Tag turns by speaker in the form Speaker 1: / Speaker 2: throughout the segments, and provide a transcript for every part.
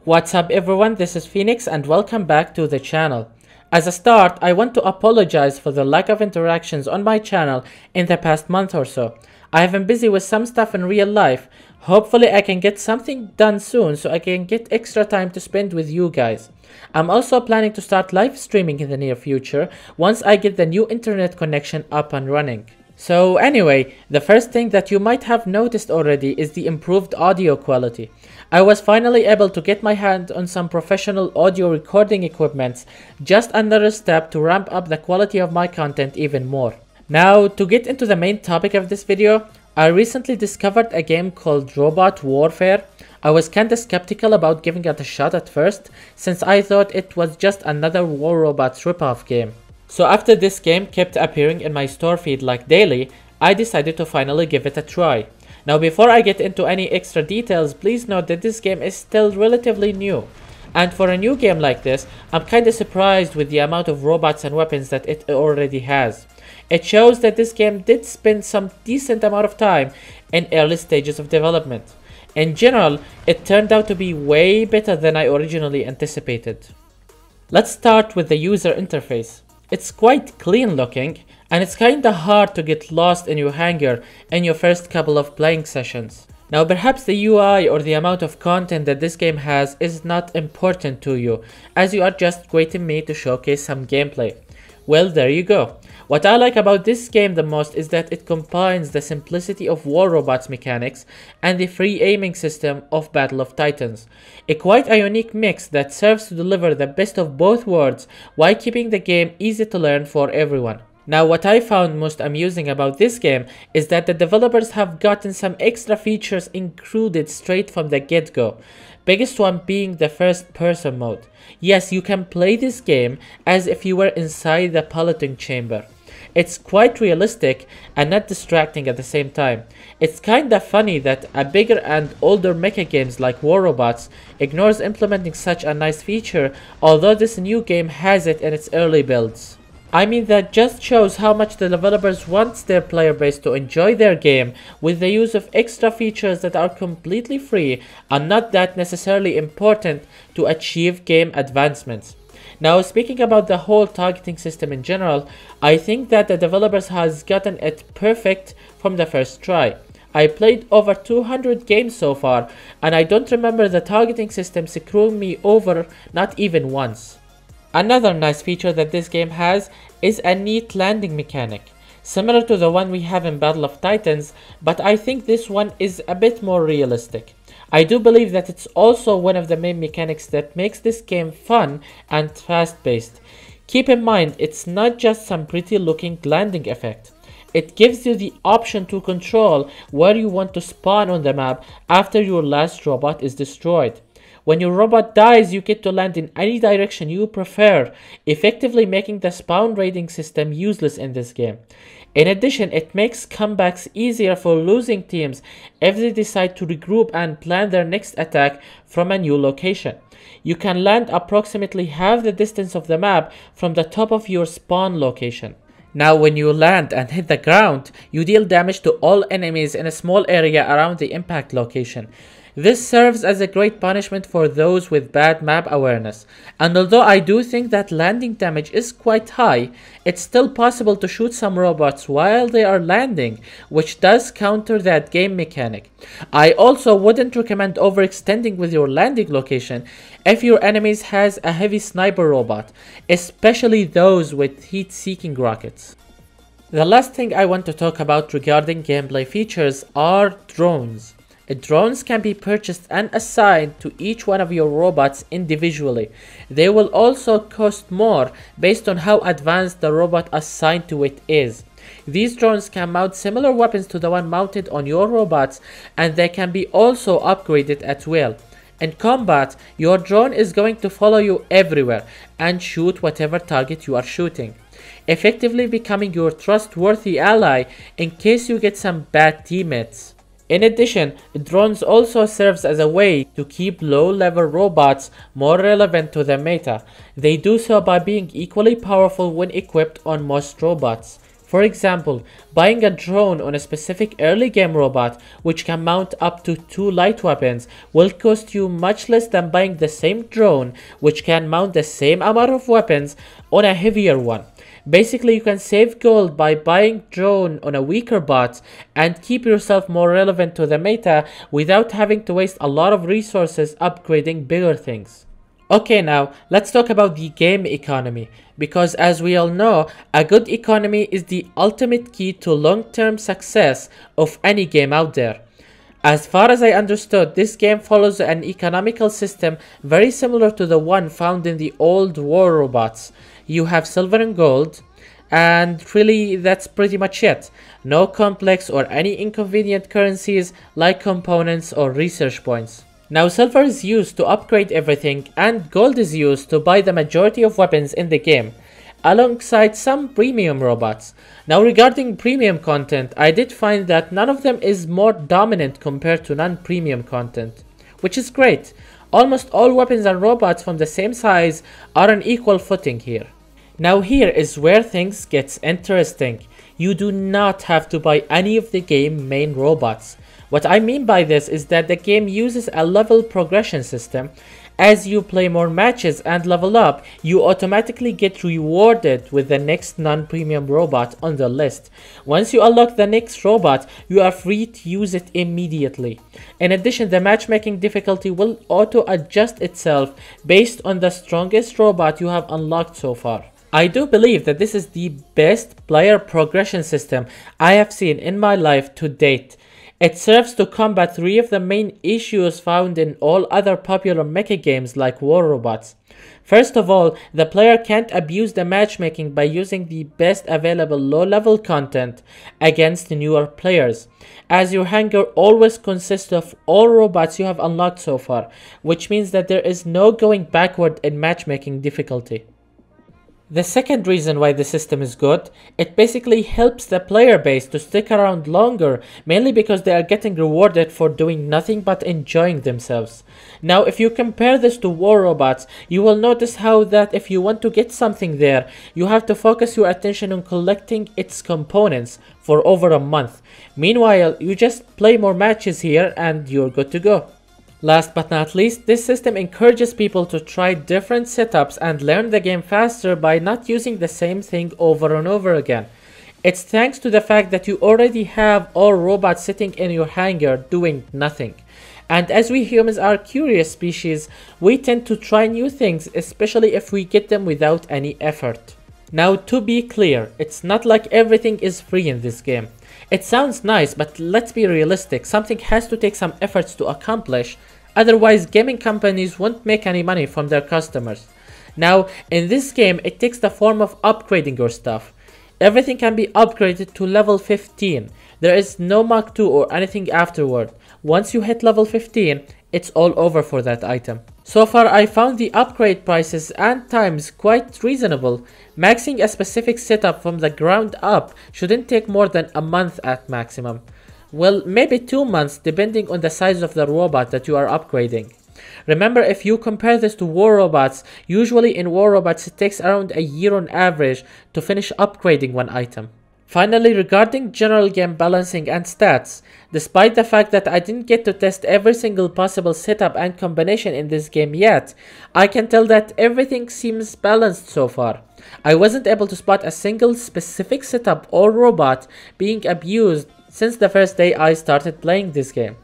Speaker 1: What's up everyone, this is Phoenix and welcome back to the channel. As a start, I want to apologize for the lack of interactions on my channel in the past month or so. I have been busy with some stuff in real life. Hopefully I can get something done soon so I can get extra time to spend with you guys. I'm also planning to start live streaming in the near future once I get the new internet connection up and running. So anyway, the first thing that you might have noticed already is the improved audio quality. I was finally able to get my hand on some professional audio recording equipment, just another step to ramp up the quality of my content even more. Now, to get into the main topic of this video, I recently discovered a game called Robot Warfare. I was kinda skeptical about giving it a shot at first, since I thought it was just another War Robots ripoff game. So after this game kept appearing in my store feed like daily, I decided to finally give it a try. Now before I get into any extra details, please note that this game is still relatively new. And for a new game like this, I'm kinda surprised with the amount of robots and weapons that it already has. It shows that this game did spend some decent amount of time in early stages of development. In general, it turned out to be way better than I originally anticipated. Let's start with the user interface. It's quite clean looking, and it's kinda hard to get lost in your hangar in your first couple of playing sessions. Now perhaps the UI or the amount of content that this game has is not important to you, as you are just waiting me to showcase some gameplay. Well, there you go. What I like about this game the most is that it combines the simplicity of War Robots mechanics and the free aiming system of Battle of Titans. Quite a unique mix that serves to deliver the best of both worlds while keeping the game easy to learn for everyone. Now what I found most amusing about this game is that the developers have gotten some extra features included straight from the get-go. Biggest one being the first person mode. Yes, you can play this game as if you were inside the piloting chamber. It's quite realistic and not distracting at the same time. It's kinda funny that a bigger and older mecha games like War Robots ignores implementing such a nice feature, although this new game has it in its early builds. I mean, that just shows how much the developers want their player base to enjoy their game with the use of extra features that are completely free and not that necessarily important to achieve game advancements. Now, speaking about the whole targeting system in general, I think that the developers has gotten it perfect from the first try. I played over 200 games so far, and I don't remember the targeting system screwing me over not even once. Another nice feature that this game has is a neat landing mechanic, similar to the one we have in Battle of Titans, but I think this one is a bit more realistic. I do believe that it's also one of the main mechanics that makes this game fun and fast-paced. Keep in mind, it's not just some pretty looking landing effect. It gives you the option to control where you want to spawn on the map after your last robot is destroyed. When your robot dies, you get to land in any direction you prefer, effectively making the spawn raiding system useless in this game. In addition, it makes comebacks easier for losing teams if they decide to regroup and plan their next attack from a new location. You can land approximately half the distance of the map from the top of your spawn location. Now when you land and hit the ground, you deal damage to all enemies in a small area around the impact location. This serves as a great punishment for those with bad map awareness, and although I do think that landing damage is quite high, it's still possible to shoot some robots while they are landing, which does counter that game mechanic. I also wouldn't recommend overextending with your landing location if your enemies has a heavy sniper robot, especially those with heat-seeking rockets. The last thing I want to talk about regarding gameplay features are drones. Drones can be purchased and assigned to each one of your robots individually. They will also cost more based on how advanced the robot assigned to it is. These drones can mount similar weapons to the one mounted on your robots, and they can be also upgraded as well. In combat, your drone is going to follow you everywhere and shoot whatever target you are shooting, effectively becoming your trustworthy ally in case you get some bad teammates. In addition, drones also serves as a way to keep low-level robots more relevant to the meta. They do so by being equally powerful when equipped on most robots. For example, buying a drone on a specific early game robot which can mount up to 2 light weapons will cost you much less than buying the same drone which can mount the same amount of weapons on a heavier one. Basically, you can save gold by buying drone on a weaker bot and keep yourself more relevant to the meta without having to waste a lot of resources upgrading bigger things. Okay, now let's talk about the game economy, because as we all know, a good economy is the ultimate key to long-term success of any game out there. As far as I understood, this game follows an economical system very similar to the one found in the old war robots. You have silver and gold, and really that's pretty much it. No complex or any inconvenient currencies like components or research points. Now silver is used to upgrade everything and gold is used to buy the majority of weapons in the game, alongside some premium robots. Now regarding premium content, I did find that none of them is more dominant compared to non-premium content, which is great. Almost all weapons and robots from the same size are on equal footing here. Now here is where things gets interesting. You do not have to buy any of the game main robots. What I mean by this is that the game uses a level progression system. As you play more matches and level up, you automatically get rewarded with the next non-premium robot on the list. Once you unlock the next robot, you are free to use it immediately. In addition, the matchmaking difficulty will auto-adjust itself based on the strongest robot you have unlocked so far. I do believe that this is the best player progression system I have seen in my life to date. It serves to combat 3 of the main issues found in all other popular mecha games like war robots. First of all, the player can't abuse the matchmaking by using the best available low-level content against newer players, as your hangar always consists of all robots you have unlocked so far, which means that there is no going backward in matchmaking difficulty. The second reason why the system is good, it basically helps the player base to stick around longer, mainly because they are getting rewarded for doing nothing but enjoying themselves. Now if you compare this to war robots, you will notice how that if you want to get something there, you have to focus your attention on collecting its components for over a month. Meanwhile, you just play more matches here and you're good to go. Last but not least, this system encourages people to try different setups and learn the game faster by not using the same thing over and over again. It's thanks to the fact that you already have all robots sitting in your hangar doing nothing. And as we humans are curious species, we tend to try new things, especially if we get them without any effort. Now to be clear, it's not like everything is free in this game. It sounds nice, but let's be realistic, something has to take some efforts to accomplish, otherwise gaming companies won't make any money from their customers. Now, in this game, it takes the form of upgrading your stuff. Everything can be upgraded to level 15. There is no Mach 2 or anything afterward. Once you hit level 15, it's all over for that item. So far, I found the upgrade prices and times quite reasonable. Maxing a specific setup from the ground up shouldn't take more than a month at maximum. Well, maybe 2 months depending on the size of the robot that you are upgrading. Remember, if you compare this to war robots, usually in war robots it takes around a year on average to finish upgrading one item. Finally, regarding general game balancing and stats, despite the fact that I didn't get to test every single possible setup and combination in this game yet, I can tell that everything seems balanced so far. I wasn't able to spot a single specific setup or robot being abused since the first day I started playing this game.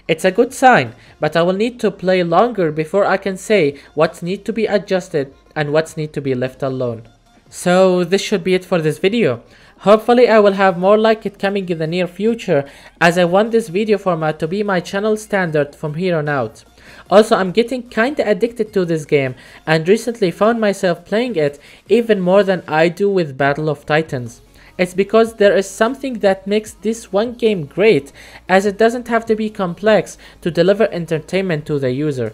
Speaker 1: It's a good sign, but I will need to play longer before I can say what needs to be adjusted and what needs to be left alone. So this should be it for this video. Hopefully I will have more like it coming in the near future, as I want this video format to be my channel standard from here on out. Also, I'm getting kinda addicted to this game and recently found myself playing it even more than I do with Battle of Titans. It's because there is something that makes this one game great, as it doesn't have to be complex to deliver entertainment to the user.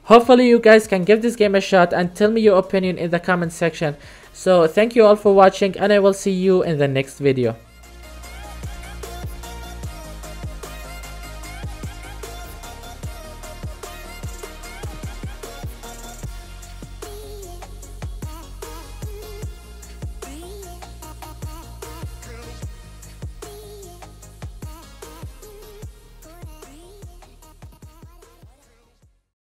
Speaker 1: Hopefully you guys can give this game a shot and tell me your opinion in the comment section. So thank you all for watching, and I will see you in the next video.